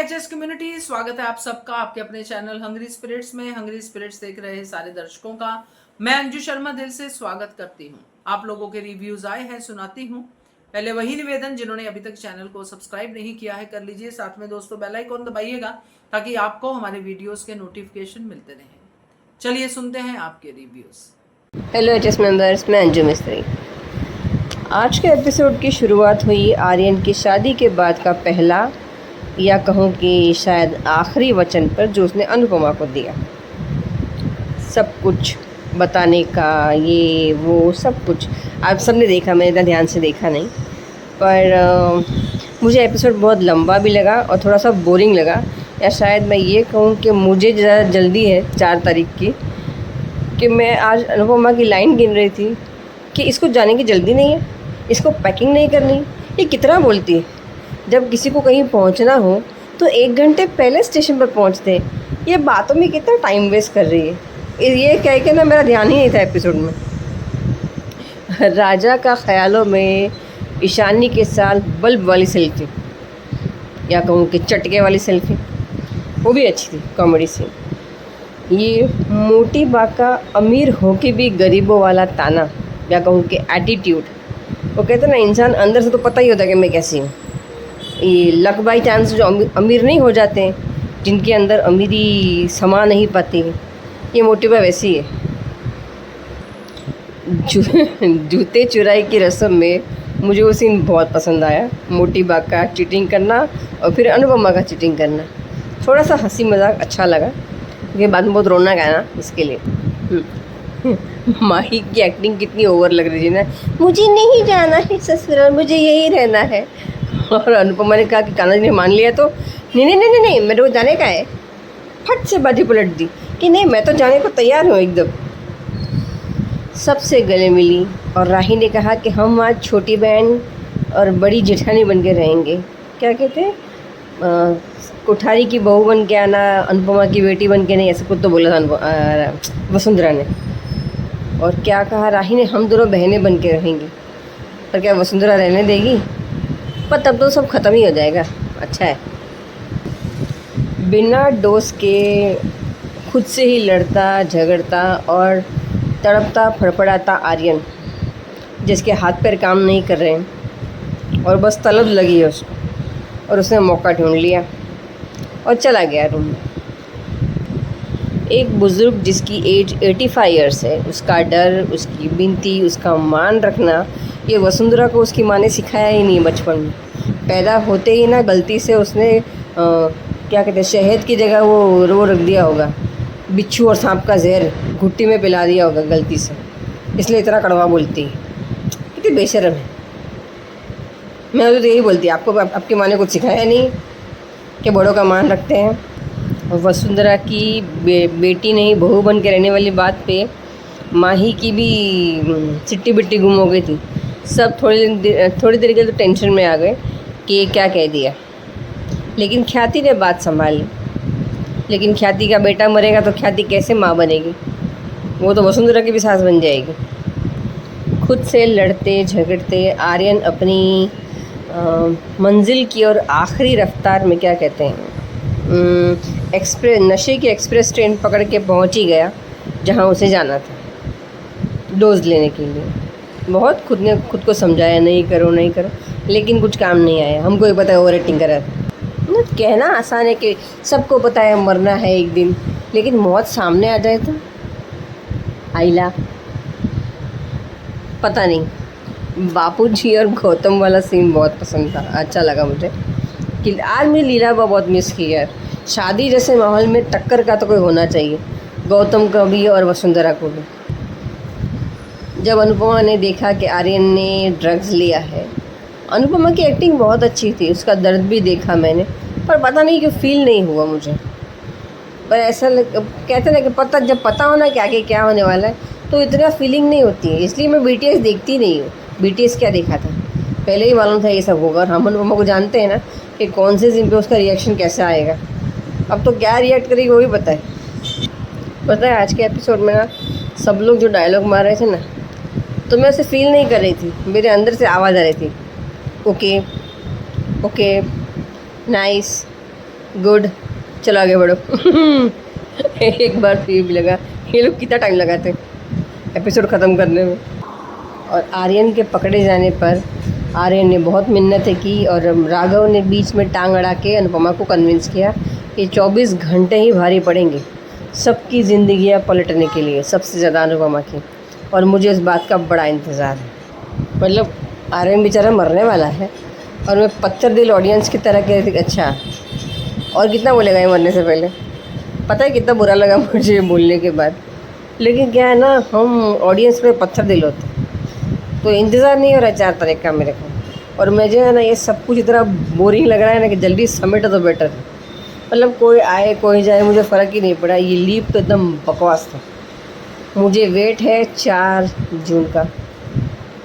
HS community, स्वागत है आप सबका आपके अपने चैनल हंग्री स्पिरिट्स में। हंग्री स्पिरिट्स देख रहे सारे दर्शकों का मैं अंजू शर्मा दिल से स्वागत करती हूँ। आप लोगों के रिव्यूज आए हैं, सुनाती हूँ। पहले वही निवेदन, जिन्होंने अभी तक चैनल को सब्सक्राइब नहीं किया है कर लीजिए, साथ में दोस्तों बेल आइकन दबाइएगा ताकि आपको हमारे वीडियोस के नोटिफिकेशन मिलते रहें। चलिए सुनते हैं आपके रिव्यूज। हेलो एचएस मेंबर्स, मैं अंजू मिस्त्री। आज के एपिसोड की शुरुआत हुई आर्यन की शादी के बाद का पहला या कहूँ कि शायद आखिरी वचन पर जो उसने अनुपमा को दिया। सब कुछ बताने का, ये वो सब कुछ आप सबने देखा, मैंने इतना ध्यान से देखा नहीं, पर मुझे एपिसोड बहुत लंबा भी लगा और थोड़ा सा बोरिंग लगा। या शायद मैं ये कहूँ कि मुझे ज़्यादा जल्दी है 4 तारीख की, कि मैं आज अनुपमा की लाइन गिन रही थी कि इसको जाने की जल्दी नहीं है, इसको पैकिंग नहीं करनी। ये कितना बोलती है, जब किसी को कहीं पहुंचना हो तो 1 घंटे पहले स्टेशन पर पहुंचते हैं। ये बातों में कितना टाइम वेस्ट कर रही है। ये कह के ना मेरा ध्यान ही नहीं था एपिसोड में। राजा का ख्यालों में ईशानी के साथ बल्ब वाली सेल्फी, या कहूँ कि चटके वाली सेल्फी, वो भी अच्छी थी, कॉमेडी सीन। ये मोटी बाका अमीर हो के भी गरीबों वाला ताना, या कहूँ कि एटीट्यूड। वो कहते हैं ना, इंसान अंदर से तो पता ही होता है कि मैं कैसी हूँ। ये लक बाई चांस जो अमीर नहीं हो जाते हैं, जिनके अंदर अमीरी समा नहीं पाती है, ये मोटी बा वैसी है। जूते चुराई की रस्म में मुझे वो सीन बहुत पसंद आया। मोटी बा का चीटिंग करना और फिर अनुपमा का चीटिंग करना, थोड़ा सा हंसी मजाक अच्छा लगा। ये बाद में बहुत रोना गया ना, इसके लिए। माही की एक्टिंग कितनी ओवर लग रही थी ना। मुझे नहीं जाना है ससुराल, मुझे यही रहना है। और अनुपमा ने कहा कि कान्हा जी ने मान लिया तो नहीं नहीं नहीं नहीं, मेरे को जाने का है। फट से बाजी पलट दी कि नहीं, मैं तो जाने को तैयार हूँ एकदम। सबसे गले मिली और राही ने कहा कि हम आज छोटी बहन और बड़ी जेठानी बन के रहेंगे। क्या कहते हैं, कोठारी की बहू बन के आना, अनुपमा की बेटी बन के नहीं, ऐसा कुछ तो बोला था वसुंधरा ने। और क्या कहा राही ने, हम दोनों बहनें बन के रहेंगी। पर क्या वसुंधरा रहने देगी? पर तब तो सब ख़त्म ही हो जाएगा। अच्छा है। बिना डोज के खुद से ही लड़ता झगड़ता और तड़पता फड़फड़ाता आर्यन, जिसके हाथ पैर काम नहीं कर रहे हैं और बस तलब लगी है उसको, और उसने मौका ढूंढ लिया और चला गया रूम में। एक बुज़ुर्ग जिसकी एज 85 ईयर्स है, उसका डर, उसकी बिनती, उसका मान रखना, ये वसुंधरा को उसकी माँ ने सिखाया ही नहीं बचपन में। पैदा होते ही ना गलती से उसने क्या कहते हैं, शहद की जगह वो रख दिया होगा, बिच्छू और सांप का जहर घुट्टी में पिला दिया होगा गलती से, इसलिए इतना कड़वा बोलती है। कितनी बेशर्म है। मैं तो यही बोलती, आपको आपकी माँ ने कुछ सिखाया नहीं कि बड़ों का मान रखते हैं। और वसुंधरा की बेटी नहीं बहू बन के रहने वाली बात पे माही की भी चिट्टी बिट्टी गुम हो गई थी। सब थोड़ी देर के तो टेंशन में आ गए कि ये क्या कह दिया, लेकिन ख्याति ने बात संभाल ली। लेकिन ख्याति का बेटा मरेगा तो ख्याति कैसे माँ बनेगी? वो तो वसुंधरा की भी सास बन जाएगी। खुद से लड़ते झगड़ते आर्यन अपनी मंजिल की और आखिरी रफ्तार में, क्या कहते हैं, नशे की एक्सप्रेस ट्रेन पकड़ के पहुंच ही गया जहां उसे जाना था, डोज लेने के लिए। बहुत खुद को समझाया, नहीं करो नहीं करो, लेकिन कुछ काम नहीं आया। हमको ही पता है ओवर एक्टिंग करा था। कहना आसान है कि सबको पता है मरना है एक दिन, लेकिन मौत सामने आ जाए तो आइला पता नहीं। बापूजी और गौतम वाला सीन बहुत पसंद था, अच्छा लगा मुझे। कि आज मैं लीला बहुत मिस की यार। शादी जैसे माहौल में टक्कर का तो कोई होना चाहिए, गौतम का भी और वसुंधरा को भी। जब अनुपमा ने देखा कि आर्यन ने ड्रग्स लिया है, अनुपमा की एक्टिंग बहुत अच्छी थी, उसका दर्द भी देखा मैंने, पर पता नहीं क्यों फील नहीं हुआ मुझे। पर ऐसा कहते ना कि जब पता हो ना कि आगे क्या होने वाला है तो इतना फीलिंग नहीं होती है। इसलिए मैं बीटीएस देखती नहीं हूँ। बीटीएस क्या देखा था, पहले ही मालूम था ये सब होगा, और हम अनुपमा को जानते हैं ना कि कौन से सीन पे उसका रिएक्शन कैसा आएगा। अब तो क्या रिएक्ट करेगी वो भी पता है। आज के एपिसोड में ना सब लोग जो डायलॉग मार रहे थे ना, तो मैं उसे फील नहीं कर रही थी, मेरे अंदर से आवाज़ आ रही थी, ओके ओके नाइस गुड, चलो आगे बढ़ो। एक बार फिर भी लगा, ये लोग कितना टाइम लगाते एपिसोड ख़त्म करने में। और आर्यन के पकड़े जाने पर आर्यन ने बहुत मिन्नतें की और राघव ने बीच में टांग अड़ा के अनुपमा को कन्विंस किया कि 24 घंटे ही भारी पड़ेंगे सबकी ज़िंदगियाँ पलटने के लिए, सबसे ज़्यादा अनुपमा की। और मुझे इस बात का बड़ा इंतज़ार है। मतलब आर्यन बेचारा मरने वाला है और मैं पत्थर दिल ऑडियंस की तरह कह रही थी अच्छा और कितना बोलेगा ये मरने से पहले। पता है कितना बुरा लगा मुझे बोलने के बाद, लेकिन क्या है ना, हम ऑडियंस में पत्थर दिल होते तो इंतज़ार नहीं हो रहा 4 तारीख का मेरे को। और मुझे है ना ये सब कुछ इतना बोरिंग लग रहा है ना कि जल्दी समेट तो बेटर है। मतलब कोई आए कोई जाए मुझे फ़र्क ही नहीं पड़ा, ये लीप तो एकदम बकवास था। मुझे वेट है 4 जून का।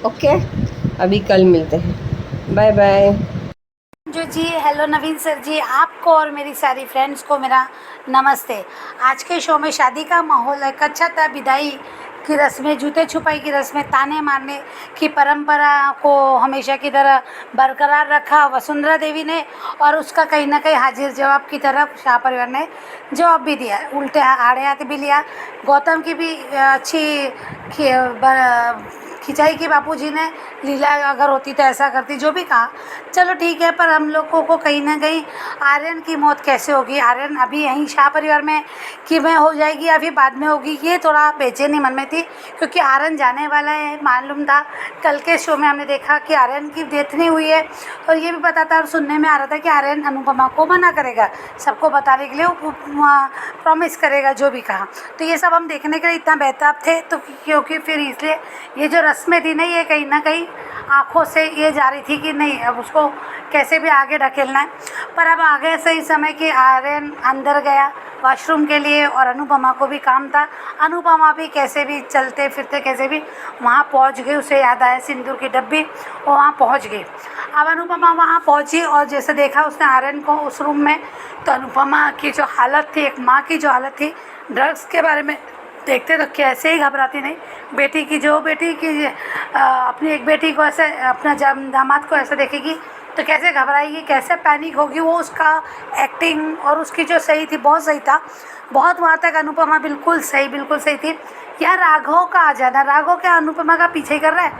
ओके, अभी कल मिलते हैं, बाय बाय। जो जी हेलो नवीन सर जी, आपको और मेरी सारी फ्रेंड्स को मेरा नमस्ते। आज के शो में शादी का माहौल एक अच्छा था। विदाई की रस्में, जूते छुपाई की रस्में, ताने मारने की परंपरा को हमेशा की तरह बरकरार रखा वसुंधरा देवी ने, और उसका कहीं ना कहीं हाजिर जवाब की तरह शाह परिवार ने जवाब भी दिया, उल्टे आड़े हाथ भी लिया। गौतम की भी अच्छी खिंचाई की बापूजी ने, लीला अगर होती तो ऐसा करती, जो भी कहा चलो ठीक है। पर हम लोगों को कहीं ना कहीं आर्यन की मौत कैसे होगी, आर्यन अभी यहीं शाह परिवार में कि में हो जाएगी या फिर बाद में होगी, ये थोड़ा बेचैनी मन में थी। क्योंकि आर्यन जाने वाला है मालूम था। कल के शो में हमने देखा कि आर्यन की डेथ नहीं हुई है, और ये भी पता था और सुनने में आ रहा था कि आर्यन अनुपमा को मना करेगा, सबको बताने के लिए प्रॉमिस करेगा, जो भी कहा। तो ये सब हम देखने के लिए इतना बेताब थे। तो क्योंकि फिर इसलिए ये जो रस्में थी ना, ये कहीं ना कहीं आँखों से ये जा रही थी कि नहीं अब उसको कैसे भी आगे ढकेलना है। पर अब आ गए सही समय कि आर्यन अंदर गया वॉशरूम के लिए, और अनुपमा को भी काम था। अनुपमा भी कैसे भी चलते फिरते कैसे भी वहाँ पहुँच गई, उसे याद आया सिंदूर की डब्बी, वो वहाँ पहुँच गई। अब अनुपमा वहाँ पहुँची और जैसे देखा उसने आर्यन को उस रूम में, तो अनुपमा की जो हालत थी, एक माँ की जो हालत थी, ड्रग्स के बारे में देखते तो कैसे ही घबराती नहीं। बेटी की अपनी एक बेटी को ऐसे, अपना दामाद को ऐसे देखेगी तो कैसे घबराएगी, कैसे पैनिक होगी। वो उसका एक्टिंग और उसकी जो सही थी, बहुत सही था, बहुत वहाँ तक अनुपमा बिल्कुल सही थी। यार राघव का आ जाना, राघव क्या अनुपमा का पीछे कर रहा है?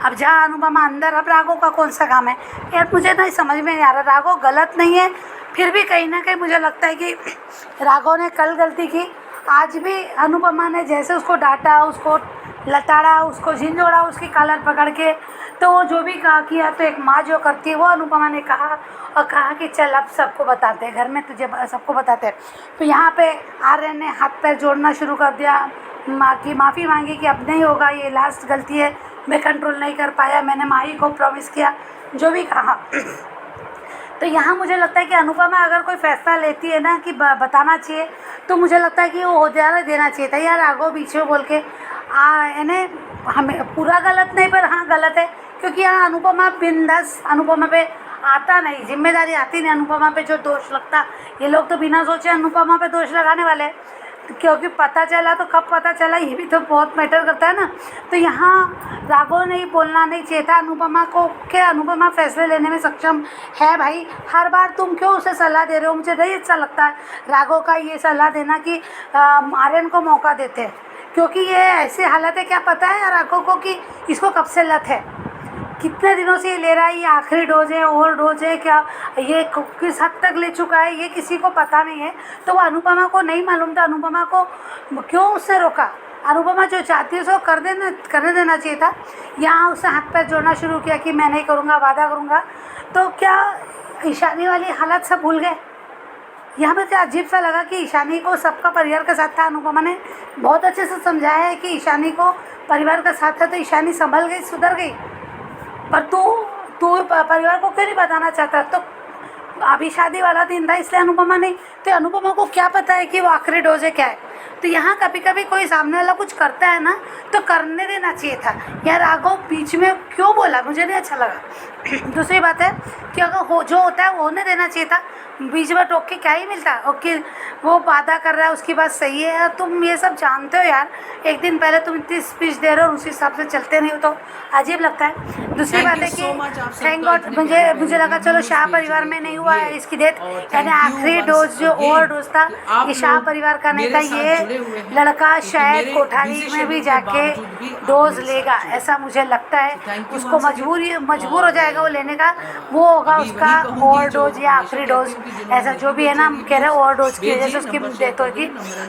अब जहाँ अनुपमा अंदर, अब राघव का कौन सा काम है यार? मुझे नहीं समझ में नहीं आ रहा। राघव गलत नहीं है, फिर भी कहीं ना कहीं मुझे लगता है कि राघव ने कल गलती की, आज भी अनुपमा ने जैसे उसको डांटा, उसको लताड़ा, उसको झिंझोड़ा उसकी कॉलर पकड़ के, तो वो जो भी कहा किया, तो एक माँ जो करती है वो अनुपमा ने कहा, और कहा कि चल अब सबको बताते हैं, घर में तुझे सबको बताते हैं। तो यहाँ पे आर्यन ने हाथ पैर जोड़ना शुरू कर दिया, माँ की माफ़ी मांगी कि अब नहीं होगा, ये लास्ट गलती है, मैं कंट्रोल नहीं कर पाया, मैंने माँ ही को प्रॉमिस किया, जो भी कहा। तो यहाँ मुझे लगता है कि अनुपमा अगर कोई फैसला लेती है ना कि बताना चाहिए, तो मुझे लगता है कि वो होशियार देना चाहिए था। यार आगो पीछे बोल के यानी हमें पूरा गलत नहीं, पर हाँ गलत है, क्योंकि यहाँ अनुपमा बिंदास, अनुपमा पे आता नहीं, जिम्मेदारी आती नहीं अनुपमा पे जो दोष लगता। ये लोग तो बिना सोचे अनुपमा पे दोष लगाने वाले हैं, क्योंकि पता चला तो कब पता चला, ये भी तो बहुत मैटर करता है ना। तो यहाँ राघव ने बोलना नहीं चाहिए था अनुपमा को कि अनुपमा फैसले लेने में सक्षम है। भाई हर बार तुम क्यों उसे सलाह दे रहे हो? मुझे नहीं अच्छा लगता है राघव का ये सलाह देना कि आर्यन को मौका देते हैं, क्योंकि ये ऐसी हालत है, क्या पता है राघव को कि इसको कब से लत है, कितने दिनों से ये ले रहा है, ये आखिरी डोज है, ओवर डोज है, क्या ये किस हद तक ले चुका है, ये किसी को पता नहीं है। तो वो अनुपमा को नहीं मालूम था, अनुपमा को क्यों उससे रोका? अनुपमा जो चाहती है उसको करने देना चाहिए था। यहाँ उसने हाथ पैर जोड़ना शुरू किया कि मैं नहीं करूँगा, वादा करूँगा। तो क्या ईशानी वाली हालत सब भूल गए? यहाँ पर क्या अजीब सा लगा कि ईशानी को सबका परिवार का साथ था। अनुपमा ने बहुत अच्छे से समझाया है कि ईशानी को परिवार का साथ था, तो ईशानी संभल गई, सुधर गई। पर तू परिवार को क्यों नहीं बताना चाहता? तो अभी शादी वाला दिन था, इसलिए अनुपमा नहीं, तो अनुपमा को क्या पता है कि वो आखिरी डोज है क्या है? तो यहाँ कभी कभी कोई सामने वाला कुछ करता है ना तो करने देना चाहिए था। यार राघव बीच में क्यों बोला, मुझे नहीं अच्छा लगा। दूसरी बात है कि अगर जो होता है वो होने देना चाहिए था, बीच में टोक के क्या ही मिलता। ओके वो वादा कर रहा है उसकी बात सही है यार, तुम ये सब जानते हो यार, एक दिन पहले तुम इतनी स्पीच दे रहे हो और उसी हिसाब से चलते नहीं हो तो अजीब लगता है। दूसरी बात है कि थैंक गॉड मुझे लगा चलो शाह परिवार में नहीं हुआ है इसकी डेथ, यानी आखिरी डोज जो ओवर डोज था ये शाह परिवार का नहीं था, ये लड़का शायद कोठारी में भी जाके डोज लेगा ऐसा मुझे लगता है। उसको मजबूर हो जाएगा वो लेने का, वो होगा उसका ओवर डोज या आखिरी डोज, ऐसा जो भी है ना, हम कह रहे हैं ओवर डोज की वजह से उसकी डेथ होगी।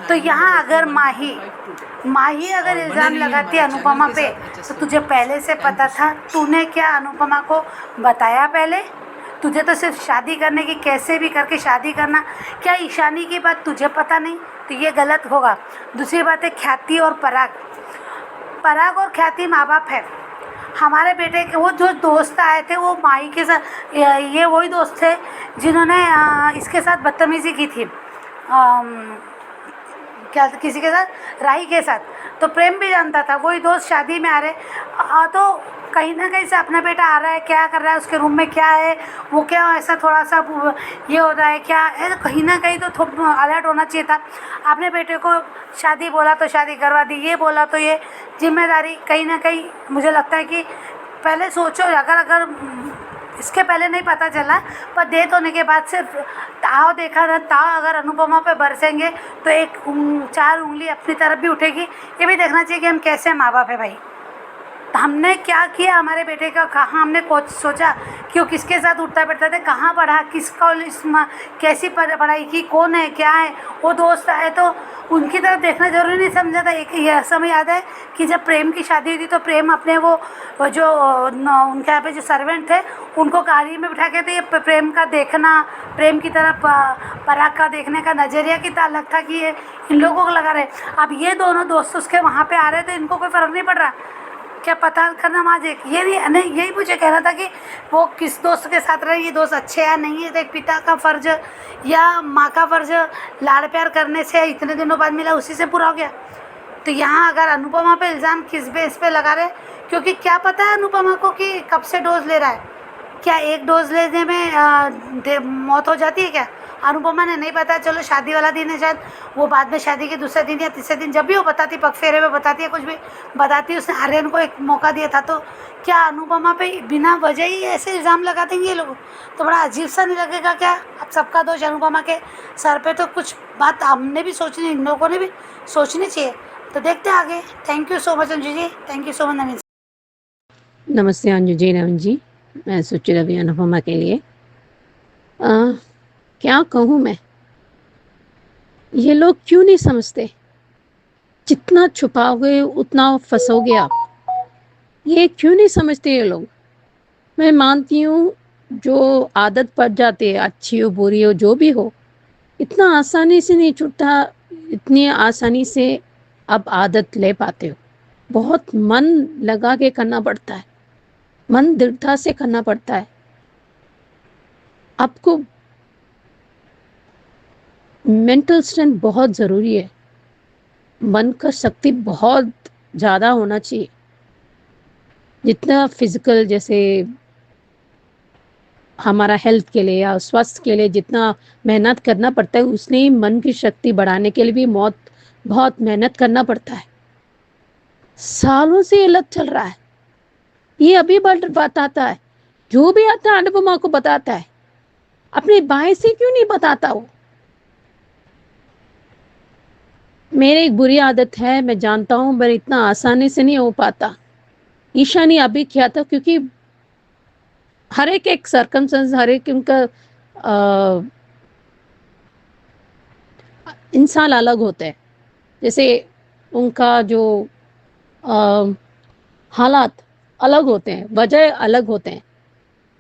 तो यहाँ अगर माही अगर इल्ज़ाम लगाती है अनुपमा पे तो तुझे पहले से पता था, तूने क्या अनुपमा को बताया पहले? तुझे तो सिर्फ शादी करने की, कैसे भी करके शादी करना, क्या ईशानी की बात तुझे पता नहीं? तो ये गलत होगा। दूसरी बात है ख्याति और पराग और ख्याति माँ बाप है। हमारे बेटे के वो जो दोस्त आए थे वो माही के साथ, ये वही दोस्त थे जिन्होंने इसके साथ बदतमीज़ी की थी, क्या किसी के साथ, राही के साथ। तो प्रेम भी जानता था, वही दोस्त शादी में आ रहे, तो कहीं ना कहीं से अपना बेटा आ रहा है, क्या कर रहा है, उसके रूम में क्या है, वो क्या ऐसा थोड़ा सा ये हो रहा है क्या है, कहीं ना कहीं तो अलर्ट होना चाहिए था। अपने बेटे को शादी बोला तो शादी करवा दी, ये बोला तो ये जिम्मेदारी, कहीं ना कहीं मुझे लगता है कि पहले सोचो। अगर इसके पहले नहीं पता चला, पर डेथ होने के बाद सिर्फ ताव देखा था, ताव अगर अनुपमा पे बरसेंगे तो एक 4 उंगली अपनी तरफ भी उठेगी। ये भी देखना चाहिए कि हम कैसे माँ बाप है भाई, हमने क्या किया हमारे बेटे का, कहाँ हमने सोचा कि वो किसके साथ उठता बैठता था, कहाँ पढ़ा, किस कॉलेज में, कैसी पढ़ाई की, कौन है क्या है। वो दोस्त आए तो उनकी तरफ देखना जरूरी नहीं समझा था। एक ये समय याद है कि जब प्रेम की शादी हुई थी तो प्रेम अपने वो जो उनके यहाँ पे जो सर्वेंट थे उनको गाड़ी में बिठा के, तो ये प्रेम का देखना, प्रेम की तरफ पराग का देखने का नज़रिया कितना अलग था कि ये इन लोगों को लगा रहे। अब ये दोनों दोस्त उसके वहाँ पे आ रहे थे, इनको कोई फ़र्क नहीं पड़ रहा, क्या पता करना माँ एक ये नहीं, यही मुझे कहना था कि वो किस दोस्त के साथ रहे, ये दोस्त अच्छे या नहीं है। तो एक पिता का फ़र्ज या माँ का फ़र्ज लाड़ प्यार करने से इतने दिनों बाद मिला, उसी से पूरा हो गया। तो यहाँ अगर अनुपमा पे इल्ज़ाम किस बेस पे लगा रहे, क्योंकि क्या पता है अनुपमा को कि कब से डोज ले रहा है, क्या एक डोज लेने में मौत हो जाती है क्या? अनुपमा ने नहीं पता, चलो शादी वाला दिन है शायद, वो बाद में शादी के दूसरे दिन या तीसरे दिन जब भी वो बताती, पगफेरे में बताती है, कुछ भी बताती है, उसने आर्यन को एक मौका दिया था। तो क्या अनुपमा पे बिना वजह ही ऐसे इल्ज़ाम लगा देंगे ये लोग? तो बड़ा अजीब सा नहीं लगेगा क्या? अब सबका दोष अनुपमा के सर पे, तो कुछ बात हमने भी सोचनी, इन लोगों ने भी सोचनी चाहिए। तो देखते हैं आगे। Thank you so much Anju ji, thank you so much Naveen. नमस्ते अंजू जी, नवीन जी, मैं सोच रही अनुपमा के लिए क्या कहूँ मैं, ये लोग क्यों नहीं समझते, जितना छुपाओगे उतना फंसोगे आप, ये क्यों नहीं समझते ये लोग। मैं मानती हूँ जो आदत पड़ जाती है, अच्छी हो बुरी हो जो भी हो, इतना आसानी से नहीं छूटता, इतनी आसानी से आप आदत ले पाते हो। बहुत मन लगा के करना पड़ता है, मन दृढ़ता से करना पड़ता है। आपको मेंटल स्ट्रेंथ बहुत ज़रूरी है, मन का शक्ति बहुत ज़्यादा होना चाहिए। जितना फिजिकल, जैसे हमारा हेल्थ के लिए या स्वास्थ्य के लिए जितना मेहनत करना पड़ता है, उसने ही मन की शक्ति बढ़ाने के लिए भी बहुत मेहनत करना पड़ता है। सालों से ये लत चल रहा है, ये अभी बात आता है, जो भी आता है अनुपमा को बताता है, अपने भाई से क्यों नहीं बताता वो? मेरी एक बुरी आदत है, मैं जानता हूँ, पर इतना आसानी से नहीं हो पाता। ईशा ने अभी किया था, क्योंकि हर एक सर्कमस्टेंस, हर एक उनका इंसान अलग होते हैं। जैसे उनका जो हालात अलग होते हैं, वजह अलग होते हैं।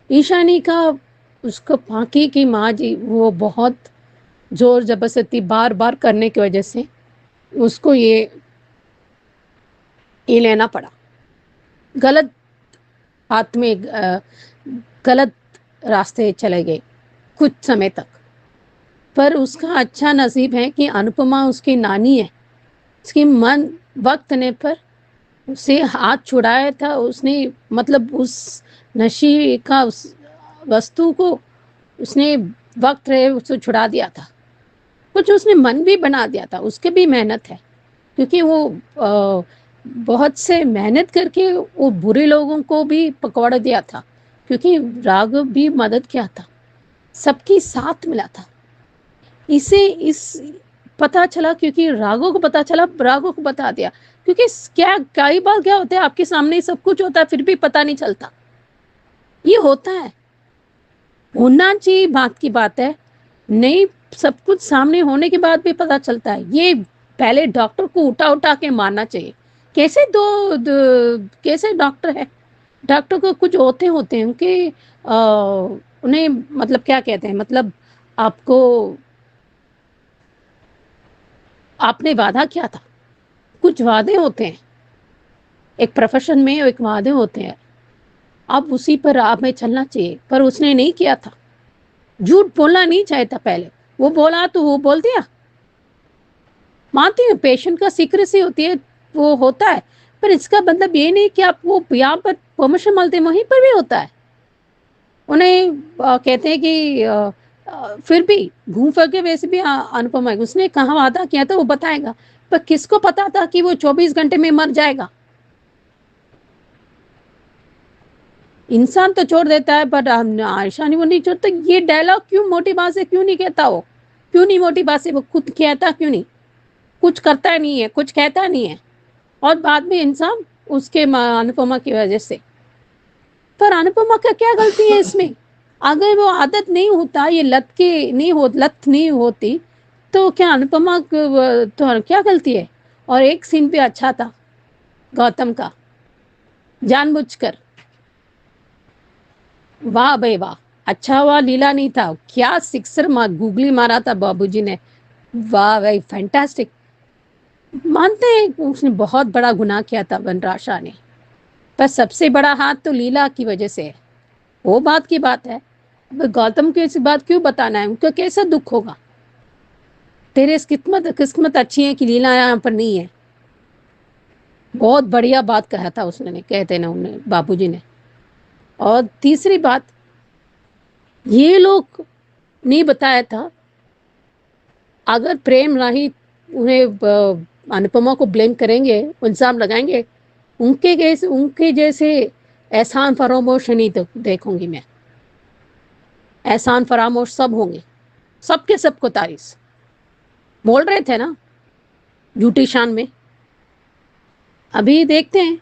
ईशानी का, उसको फांकी की माँ जी, वो बहुत जोर जबरदस्ती बार बार करने की वजह से उसको ये लेना पड़ा। गलत हाथ में गलत रास्ते चले गए कुछ समय तक। पर उसका अच्छा नसीब है कि अनुपमा उसकी नानी है, उसकी मन वक्त आने पर उसे हाथ छुड़ाया था उसने, मतलब उस नशे का उस वस्तु को उसने वक्त रहे उसको छुड़ा दिया था। कुछ उसने मन भी बना दिया था, उसके भी मेहनत है, क्योंकि वो बहुत से मेहनत करके वो बुरे लोगों को भी पकड़ दिया था, क्योंकि राघव भी मदद किया था, सबकी साथ मिला था। इसे इस पता चला, क्योंकि राघव को पता चला, राघव को बता दिया, क्योंकि क्या कई बार क्या होता है, आपके सामने ही सब कुछ होता है फिर भी पता नहीं चलता। ये होता है, होना चाहिए, बात की बात है, नहीं सब कुछ सामने होने के बाद भी पता चलता है। ये पहले डॉक्टर को उठा उठा के मारना चाहिए। कैसे कैसे डॉक्टर है, डॉक्टर को कुछ होते होते हैं उनके उन्हें मतलब क्या कहते हैं, मतलब आपको आपने वादा किया था, कुछ वादे होते हैं एक प्रोफेशन में, एक वादे होते हैं, अब उसी पर आप में चलना चाहिए, पर उसने नहीं किया था। झूठ बोलना नहीं चाहता पहले, वो बोला तो वो बोल दिया। मानती हूँ पेशेंट का सीक्रेसी होती है, वो होता है, पर इसका मतलब ये नहीं कि आप वो यहाँ पर परमिशन मांगते वहीं पर भी होता है। उन्हें कहते हैं कि फिर भी घूम फिर के वैसे भी अनुपमा है, उसने कहा वादा किया था वो बताएगा, पर किसको पता था कि वो 24 घंटे में मर जाएगा। इंसान तो छोड़ देता है, पर आयशा ने वो नहीं छोड़ता। ये डायलॉग क्यों मोटी बात से क्यों नहीं कहता, वो क्यों नहीं मोटी बात से वो खुद कहता, क्यों नहीं, कुछ करता नहीं है, कुछ कहता नहीं है, और बाद में इंसान उसके अनुपमा की वजह से। पर अनुपमा का क्या गलती है इसमें? अगर वो आदत नहीं होता, ये लत की नहीं हो, लत नहीं होती, तो क्या अनुपमा तो क्या गलती है? और एक सीन भी अच्छा था गौतम का, जानबूझकर, वाह भाई वाह, अच्छा हुआ लीला नहीं था, क्या सिक्सर गूगली मारा था बाबूजी ने, वाह भाई फैंटास्टिक। मानते हैं उसने बहुत बड़ा गुनाह किया था वनराशा ने, पर सबसे बड़ा हाथ तो लीला की वजह से है, वो बात की बात है। गौतम को इस बात क्यों बताना है, उनका कैसा दुख होगा? तेरे किस्मत किस्मत अच्छी है कि लीला यहाँ पर नहीं है। बहुत बढ़िया बात कहा था उसने, कहते ना उन्हें बाबूजी ने। और तीसरी बात, ये लोग नहीं बताया था, अगर प्रेम राही उन्हें अनुपमा को ब्लेम करेंगे, इल्जाम लगाएंगे, उनके जैसे एहसान फरामोश नहीं देखूंगी मैं। एहसान फरामोश सब होंगे, सबके सबको तारीफ बोल रहे थे ना झूठी शान में। अभी देखते हैं,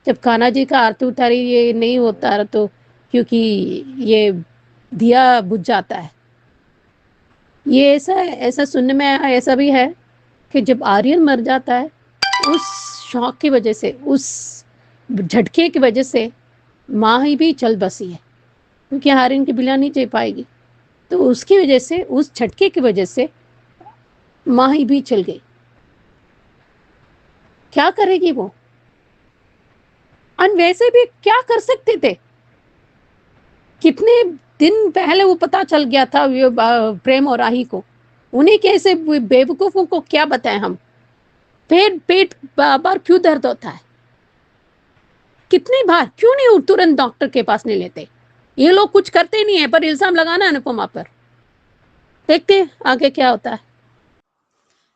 जब कान्हा जी का आरती उतारी ये नहीं होता तो, क्योंकि ये दिया बुझ जाता है। ये ऐसा ऐसा सुनने में आया, ऐसा भी है कि जब आर्यन मर जाता है, उस शौक की वजह से, उस झटके की वजह से माँ ही भी चल बसी है, क्योंकि आर्यन की बिना नहीं जी पाएगी, तो उसकी वजह से, उस झटके की वजह से माँ ही भी चल गई। क्या करेगी वो? और वैसे भी क्या कर सकते थे, कितने दिन पहले वो पता चल गया था ये प्रेम और राही को, उन्हें कैसे बेवकूफों को क्या बताएं हम? पेट पेट बार क्यों दर्द होता है, कितनी बार, क्यों नहीं तुरंत डॉक्टर के पास नहीं लेते? ये लोग कुछ करते नहीं है, पर इल्जाम लगाना अनुपमा पर। देखते हैं आगे क्या होता है।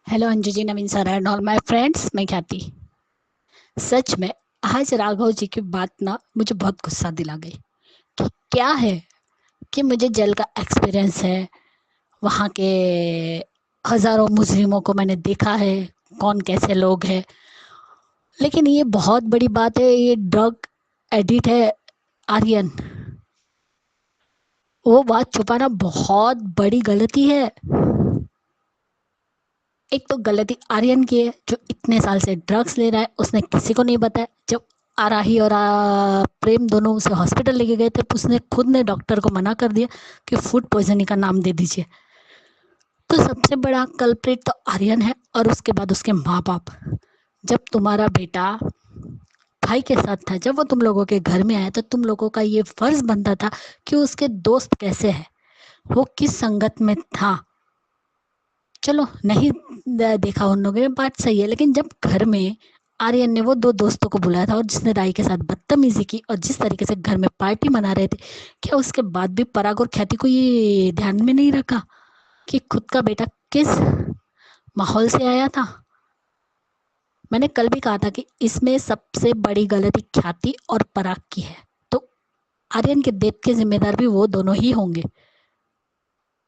Hello Anju ji, Naveen sir and all my friends, मैं ख्याति। सच में आज राघव जी की बात ना मुझे बहुत गुस्सा दिला गई कि क्या है कि मुझे जेल का एक्सपीरियंस है, वहाँ के हजारों मुजरिमों को मैंने देखा है, कौन कैसे लोग हैं, लेकिन ये बहुत बड़ी बात है, ये ड्रग एडिक्ट है आर्यन, वो बात छुपाना बहुत बड़ी गलती है। एक तो गलती आर्यन की है जो इतने साल से ड्रग्स ले रहा है, उसने किसी को नहीं बताया। जब आराही और प्रेम दोनों उसे हॉस्पिटल लेके गए थे, उसने खुद ने डॉक्टर को मना कर दिया कि फूड पॉइजनिंग का नाम दे दीजिए। तो सबसे बड़ा कल्प्रिट तो आर्यन है, और उसके बाद उसके माँ बाप। जब तुम्हारा बेटा भाई के साथ था, जब वो तुम लोगों के घर में आया, तो तुम लोगों का ये फर्ज बनता था कि उसके दोस्त कैसे है, वो किस संगत में था, चलो नहीं देखा उन लोगों ने, बात सही है, लेकिन जब घर में आर्यन ने वो दो दोस्तों को बुलाया था और जिसने राई के साथ बदतमीजी की और जिस तरीके से घर में पार्टी मना रहे थे, क्या उसके बाद भी पराग और ख्याति को ये ध्यान में नहीं रखा कि खुद का बेटा किस माहौल से आया था? मैंने कल भी कहा था कि इसमें सबसे बड़ी गलती ख्याति और पराग की है, तो आर्यन के डेथ के जिम्मेदार भी वो दोनों ही होंगे,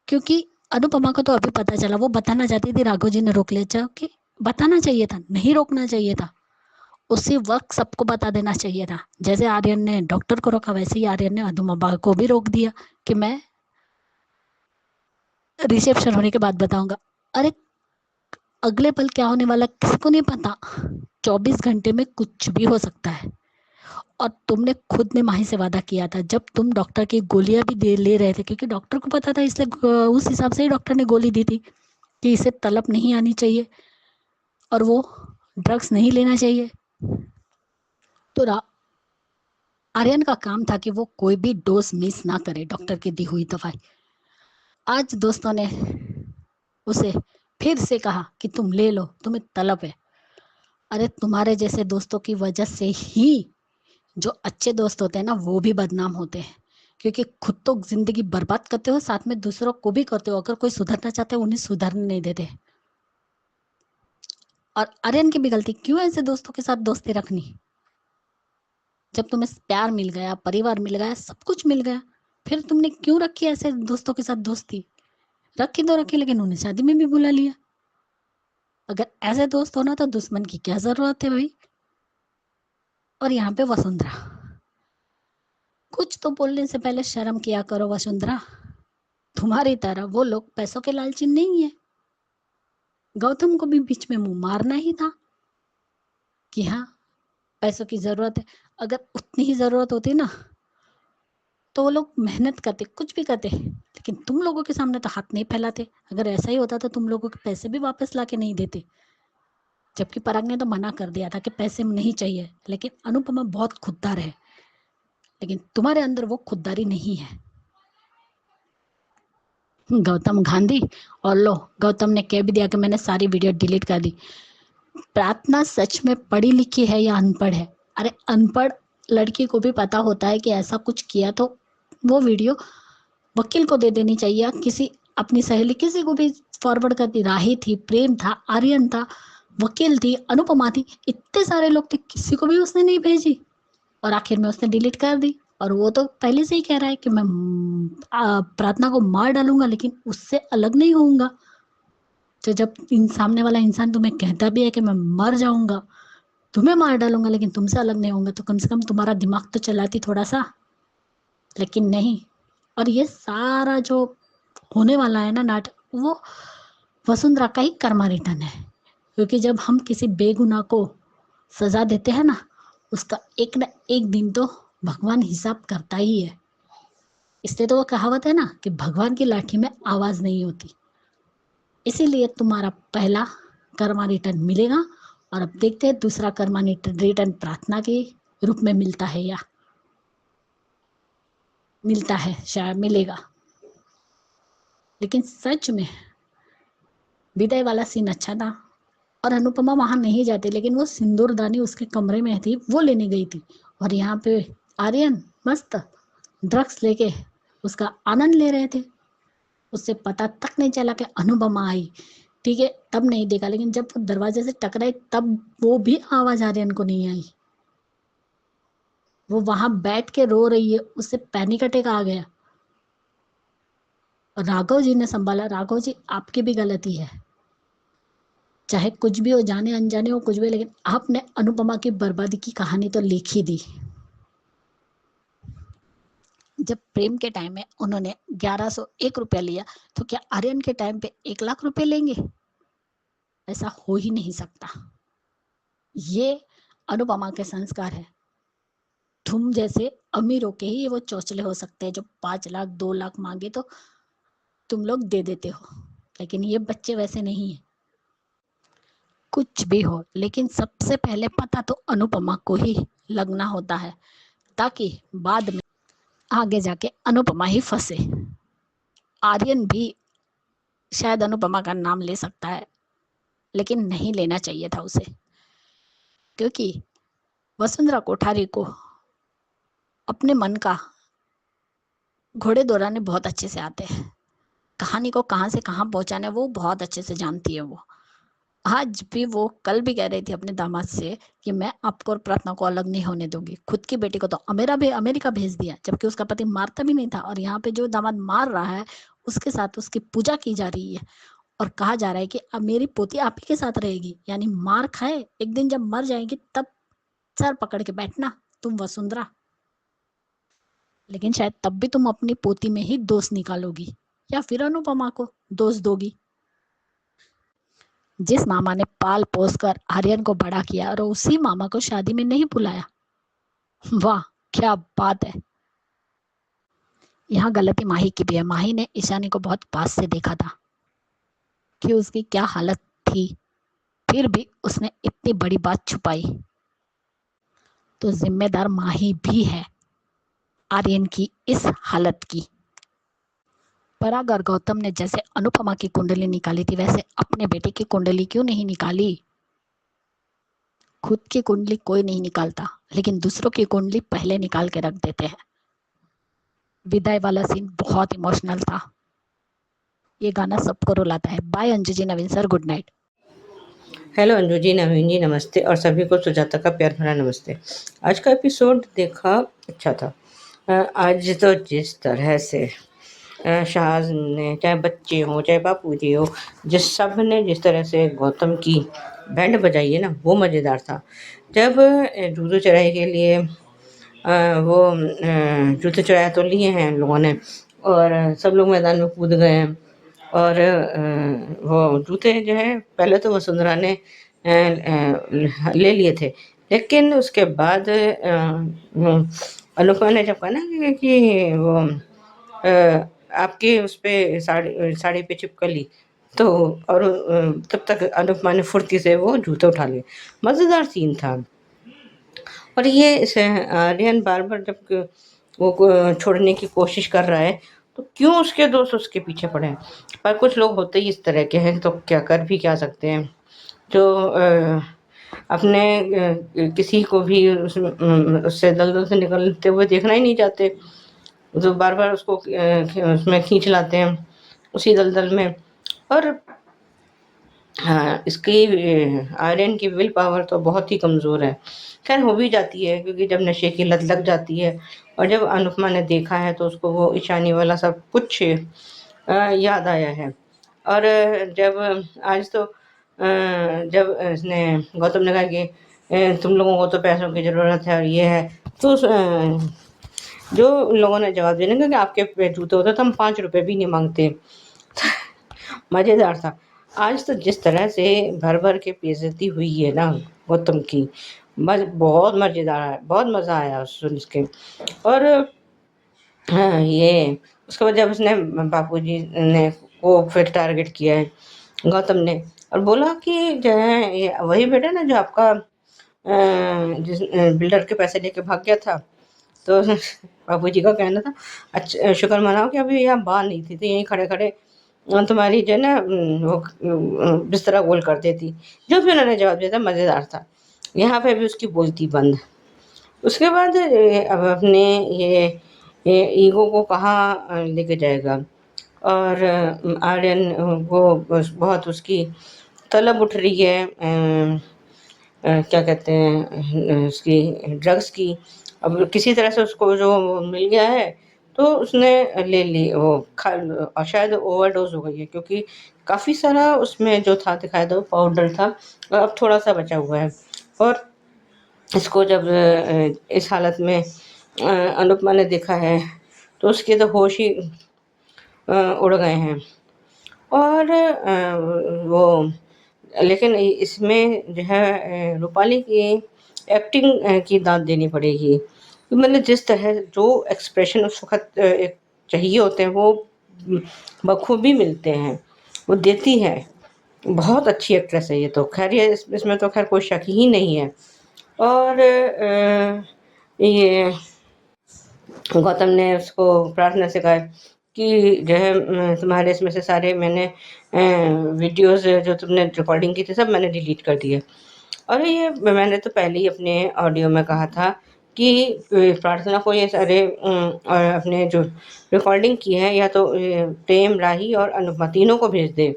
क्योंकि अनुपमा को तो अभी पता चला, वो बताना चाहती थी, राघव जी ने रोक लिया, कि बताना चाहिए था, नहीं रोकना चाहिए था, उसी वक्त सबको बता देना चाहिए था। जैसे आर्यन ने डॉक्टर को रोका, वैसे ही आर्यन ने अनुपमा को भी रोक दिया कि मैं रिसेप्शन होने के बाद बताऊंगा। अरे अगले पल क्या होने वाला किसी को नहीं पता, 24 घंटे में कुछ भी हो सकता है। और तुमने खुद ने माही से वादा किया था, जब तुम डॉक्टर की गोलियां भी दे ले रहे थे, क्योंकि डॉक्टर को पता था, इसलिए उस हिसाब से ही डॉक्टर ने गोली दी थी कि इसे तलब नहीं आनी चाहिए और वो ड्रग्स नहीं लेना चाहिए। तो आर्यन का काम था कि वो कोई भी डोज मिस ना करे डॉक्टर की दी हुई दवाई। आज दोस्तों ने उसे फिर से कहा कि तुम ले लो, तुम्हें तलब है। अरे तुम्हारे जैसे दोस्तों की वजह से ही जो अच्छे दोस्त होते हैं ना, वो भी बदनाम होते हैं, क्योंकि खुद तो जिंदगी बर्बाद करते हो, साथ में दूसरों को भी करते हो। अगर कोई सुधरना चाहते हो, उन्हें सुधरने नहीं देते। और आर्यन की भी गलती, क्यों ऐसे दोस्तों के साथ दोस्ती रखनी? जब तुम्हें प्यार मिल गया, परिवार मिल गया, सब कुछ मिल गया, फिर तुमने क्यों रखी ऐसे दोस्तों के साथ दोस्ती? रखी तो रखी, लेकिन उन्हें शादी में भी बुला लिया। अगर ऐसे दोस्त होना तो दुश्मन की क्या जरूरत है भाई? और यहाँ पे वसुंधरा, कुछ तो बोलने से पहले शर्म किया करो वसुंधरा। तुम्हारी तरह वो लोग पैसों के लालची नहीं है। गौतम को भी बीच में मुंह मारना ही था कि हाँ पैसों की जरूरत है। अगर उतनी ही जरूरत होती ना, तो वो लोग मेहनत करते, कुछ भी करते, लेकिन तुम लोगों के सामने तो हाथ नहीं फैलाते। अगर ऐसा ही होता तो तुम लोगों के पैसे भी वापस ला के नहीं देते। जबकि पराग ने तो मना कर दिया था कि पैसे नहीं चाहिए, लेकिन अनुपमा बहुत खुददार है, लेकिन तुम्हारे अंदर वो खुददारी नहीं है। गौतम गांधी, और लो गौतम ने कह भी दिया कि मैंने सारी वीडियो डिलीट कर दी। प्रार्थना सच में पढ़ी लिखी है या अनपढ़ है? अरे अनपढ़ लड़की को भी पता होता है कि ऐसा कुछ किया तो वो वीडियो वकील को दे देनी चाहिए, या किसी अपनी सहेली किसी को भी फॉरवर्ड करती। राही थी, प्रेम था, आर्यन था, वकील थी, अनुपमा थी, इतने सारे लोग थे, किसी को भी उसने नहीं भेजी और आखिर में उसने डिलीट कर दी। और वो तो पहले से ही कह रहा है कि मैं प्रार्थना को मार डालूंगा, लेकिन उससे अलग नहीं होऊंगा। तो जब सामने वाला इंसान तुम्हें कहता भी है कि मैं मर जाऊंगा, तुम्हें मार डालूंगा, लेकिन तुमसे अलग नहीं होऊंगा, तो कम से कम तुम्हारा दिमाग तो चलाती थोड़ा सा, लेकिन नहीं। और ये सारा जो होने वाला है ना नाटक, वो वसुंधरा का ही कर्मा रिटर्न है, क्योंकि जब हम किसी बेगुनाह को सजा देते हैं ना, उसका एक ना एक दिन तो भगवान हिसाब करता ही है। इसलिए तो वो कहावत है ना कि भगवान की लाठी में आवाज नहीं होती। इसीलिए तुम्हारा पहला कर्मा रिटर्न मिलेगा, और अब देखते हैं दूसरा कर्मा रिटर्न प्रार्थना के रूप में मिलता है या मिलता है, शायद मिलेगा। लेकिन सच में विदाई वाला सीन अच्छा था, और अनुपमा वहां नहीं जाती, लेकिन वो सिंदूरदानी उसके कमरे में थी, वो लेने गई थी। और यहाँ पे आर्यन मस्त ड्रग्स लेके उसका आनंद ले रहे थे। उससे पता तक नहीं चला कि अनुपमा आई, ठीक है, तब नहीं देखा, लेकिन जब वो दरवाजे से टकराई तब वो भी आवाज आर्यन को नहीं आई। वो वहां बैठ के रो रही है, उससे पैनिक अटैक आ गया। और राघव जी ने संभाला। राघव जी, आपकी भी गलती है, चाहे कुछ भी हो, जाने अनजाने हो, कुछ भी, लेकिन आपने अनुपमा की बर्बादी की कहानी तो लिख ही दी। जब प्रेम के टाइम में उन्होंने 1101 रुपया लिया, तो क्या आर्यन के टाइम पे 1 लाख रुपए लेंगे? ऐसा हो ही नहीं सकता। ये अनुपमा के संस्कार है। तुम जैसे अमीरों के ही वो चौचले हो सकते हैं, जो 5 लाख 2 लाख मांगे तो तुम लोग दे देते हो, लेकिन ये बच्चे वैसे नहीं है। कुछ भी हो, लेकिन सबसे पहले पता तो अनुपमा को ही लगना होता है, ताकि बाद में आगे जाके अनुपमा ही फंसे। आर्यन भी शायद अनुपमा का नाम ले सकता है, लेकिन नहीं लेना चाहिए था उसे, क्योंकि वसुंधरा कोठारी को अपने मन का घोड़े दौड़ाने बहुत अच्छे से आते हैं। कहानी को कहाँ से कहाँ पहुंचाना वो बहुत अच्छे से जानती है वो। आज भी वो कल भी कह रही थी अपने दामाद से कि मैं आपको और प्रार्थना को अलग नहीं होने दूंगी। खुद की बेटी को तो अमेरिका भेज दिया, जबकि उसका पति मारता भी नहीं था, और यहाँ पे जो दामाद मार रहा है उसके साथ उसकी पूजा की जा रही है और कहा जा रहा है कि अब मेरी पोती आप ही के साथ रहेगी। यानी मार खाए, एक दिन जब मर जाएगी तब सर पकड़ के बैठना तुम वसुंधरा। लेकिन शायद तब भी तुम अपनी पोती में ही दोष निकालोगी या फिर अनुपमा को दोष दोगी। जिस मामा ने पाल पोस कर आर्यन को बड़ा किया और उसी मामा को शादी में नहीं बुलाया, वाह क्या बात है। यहाँ गलती माही की भी है। माही ने ईशानी को बहुत पास से देखा था कि उसकी क्या हालत थी, फिर भी उसने इतनी बड़ी बात छुपाई। तो जिम्मेदार माही भी है आर्यन की इस हालत की। पराग और गौतम ने जैसे अनुपमा की कुंडली निकाली थी, वैसे अपने बेटे की कुंडली क्यों नहीं निकाली? खुद की कुंडली कोई नहीं निकालता, लेकिन दूसरों की कुंडली पहले निकाल के रख देते हैं। विदाई वाला सीन बहुत इमोशनल था। ये गाना सबको रुलाता है। Bye Anju ji, Naveen sir, good night. Hello Anju ji, Naveen ji, नमस्ते, और सभी को सुजाता का प्यार भरा नमस्ते। आज का एपिसोड देखा, अच्छा था। आज तो जिस तरह से शाहज ने, चाहे बच्चे हों चाहे बापू जी हो, सब ने जिस तरह से गौतम की बैंड बजाई है ना, वो मज़ेदार था। जब जूतों चढ़ाई के लिए वो जूते चढ़ाए तो लिए हैं लोगों ने, और सब लोग मैदान में कूद गए हैं, और वो जूते जो है पहले तो वसुंधरा ने ले लिए थे, लेकिन उसके बाद अनुपमा ने जब कहा ना कि वो आपके उस पे साड़ी पे चिपका ली, तो और तब तक अनुपमा ने फुर्ती से वो जूते उठा लिए। मज़ेदार सीन था। और ये आर्यन बार बार जब वो छोड़ने की कोशिश कर रहा है, तो क्यों उसके दोस्त उसके पीछे पड़े हैं? पर कुछ लोग होते ही इस तरह के हैं, तो क्या कर भी क्या सकते हैं, जो अपने किसी को भी उससे दलदल से निकलते हुए देखना ही नहीं चाहते, जो बार बार उसको उसमें खींच लाते हैं उसी दलदल में। और हाँ, इसकी आयरन की विल पावर तो बहुत ही कमज़ोर है। खैर हो भी जाती है, क्योंकि जब नशे की लत लग जाती है, और जब अनुपमा ने देखा है तो उसको वो ईशानी वाला सब कुछ याद आया है। और जब आज तो जब इसने गौतम ने कहा कि तुम लोगों को तो पैसों की ज़रूरत है और ये है, तो जो लोगों ने जवाब देने का कि आपके जूते होते तो हम 5 रुपए भी नहीं मांगते। मज़ेदार था। आज तो जिस तरह से भर भर के बेइज्जती हुई है ना गौतम की, बहुत मज़ेदार है, बहुत मज़ा आया सुन के। और हाँ, ये उसके बाद जब उसने बापूजी ने को फिर टारगेट किया है गौतम ने, और बोला कि जो है ये वही बेटा ना जो आपका जिस बिल्डर के पैसे लेके भाग गया था। तो बापूजी का कहना था, अच्छा शुक्र मनाओ कि अभी यहाँ बाल नहीं थी, तो यहीं खड़े खड़े तुम्हारी जो है ना वो बिस्तरा गोल कर देती। जो भी उन्होंने जवाब दिया था मज़ेदार था। यहाँ पे भी उसकी बोलती बंद। उसके बाद अब अपने ये ईगो को कहाँ लेके जाएगा, और आर्यन वो बहुत उसकी तलब उठ रही है, क्या कहते हैं उसकी ड्रग्स की। अब किसी तरह से उसको जो मिल गया है तो उसने ले ली वो और शायद ओवरडोज हो गई है, क्योंकि काफ़ी सारा उसमें जो था दिखाया था वो पाउडर था, और अब थोड़ा सा बचा हुआ है। और इसको जब इस हालत में अनुपमा ने देखा है तो उसके तो होश ही उड़ गए हैं। और वो लेकिन इसमें जो है रूपाली की एक्टिंग की दाद देनी पड़ेगी। तो मतलब जिस तरह जो एक्सप्रेशन उस वक़्त चाहिए होते हैं वो बखूबी मिलते हैं, वो देती है। बहुत अच्छी एक्ट्रेस है ये तो। खैर ये इसमें तो खैर कोई शक ही नहीं है। और ये गौतम ने उसको प्रार्थना से कहा कि जो है तुम्हारे इसमें से सारे मैंने वीडियोस जो तुमने रिकॉर्डिंग की थी सब मैंने डिलीट कर दिए। और ये मैंने तो पहले ही अपने ऑडियो में कहा था कि प्रार्थना को ये सारे और अपने जो रिकॉर्डिंग की है या तो प्रेम, राही और अनुपमा तीनों को भेज दे।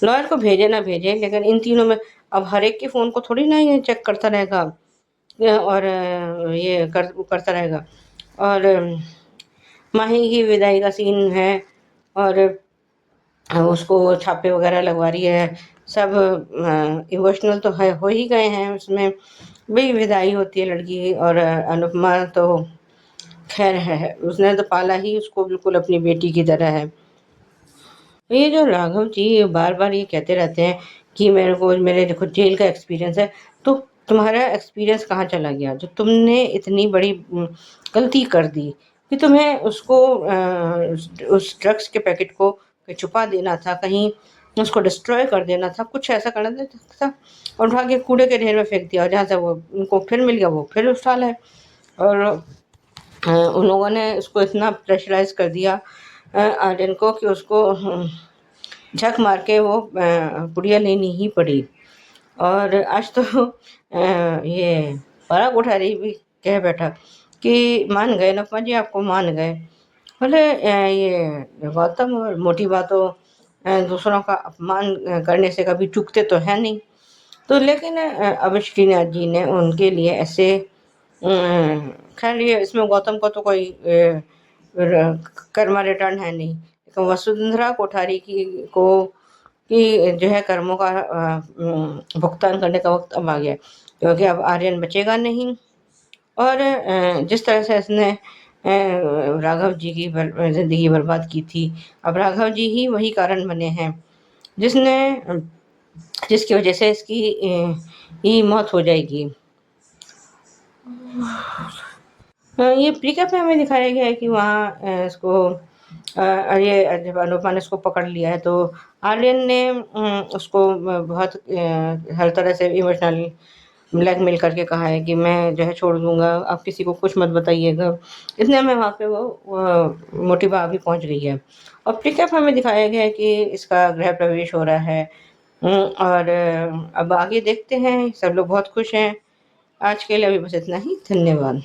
लॉयर को भेजे ना भेजे, लेकिन इन तीनों में अब हर एक के फ़ोन को थोड़ी ना ये चेक करता रहेगा और ये करता रहेगा। और माही की विदाई का सीन है और उसको छापे वगैरह लगवा रही है, सब इमोशनल तो है, हो ही गए हैं उसमें। भाई विदाई होती है लड़की की और अनुपमा तो खैर है, उसने तो पाला ही उसको बिल्कुल अपनी बेटी की तरह है। ये जो राघव जी बार-बार ये कहते रहते हैं कि मेरे देखो जेल का एक्सपीरियंस है, तो तुम्हारा एक्सपीरियंस कहाँ चला गया? जो तुमने इतनी बड़ी गलती कर दी कि तुम्हें उसको उस ड्रग्स के पैकेट को छुपा देना था, कहीं उसको डिस्ट्रॉय कर देना था, कुछ ऐसा करना था और उठा के कूड़े के ढेर में फेंक दिया और जहाँ से वो उनको फिर मिल गया वो फिर उठा लाए। और उन लोगों ने उसको इतना प्रेशराइज़ कर दिया आर्यन को कि उसको झक मार के वो पुड़िया लेनी ही पड़ी। और आज तो ये पराग कोठारी भी कह बैठा कि मान गए नपमा जी, आपको मान गए। बोले ये गौतम और मोटी बातों दूसरों का अपमान करने से कभी चूकते तो है नहीं। तो लेकिन अब श्रीनाथ जी ने उनके लिए ऐसे खैर ये इसमें गौतम को तो कोई कर्मा रिटर्न है नहीं, लेकिन वसुंधरा कोठारी की जो है कर्मों का भुगतान करने का वक्त अब आ गया, क्योंकि अब आर्यन बचेगा नहीं। और जिस तरह से इसने राघव जी की ज़िंदगी बर्बाद की थी, अब राघव जी ही वही कारण बने हैं जिसकी वजह से इसकी मौत हो जाएगी। ये प्रीकैप में हमें दिखाया गया है कि वहाँ इसको ये जब अनुपमा ने उसको पकड़ लिया है तो आर्यन ने उसको बहुत हर तरह से इमोशनल ब्लैकमेल करके कहा है कि मैं जो है छोड़ दूँगा, आप किसी को कुछ मत बताइएगा। इतने में वहाँ पे वो मोटी भाभी पहुँच गई है और प्रीकैप हमें दिखाया गया है कि इसका गृह प्रवेश हो रहा है। और अब आगे देखते हैं, सब लोग बहुत खुश हैं। आज के लिए अभी बस इतना ही, धन्यवाद।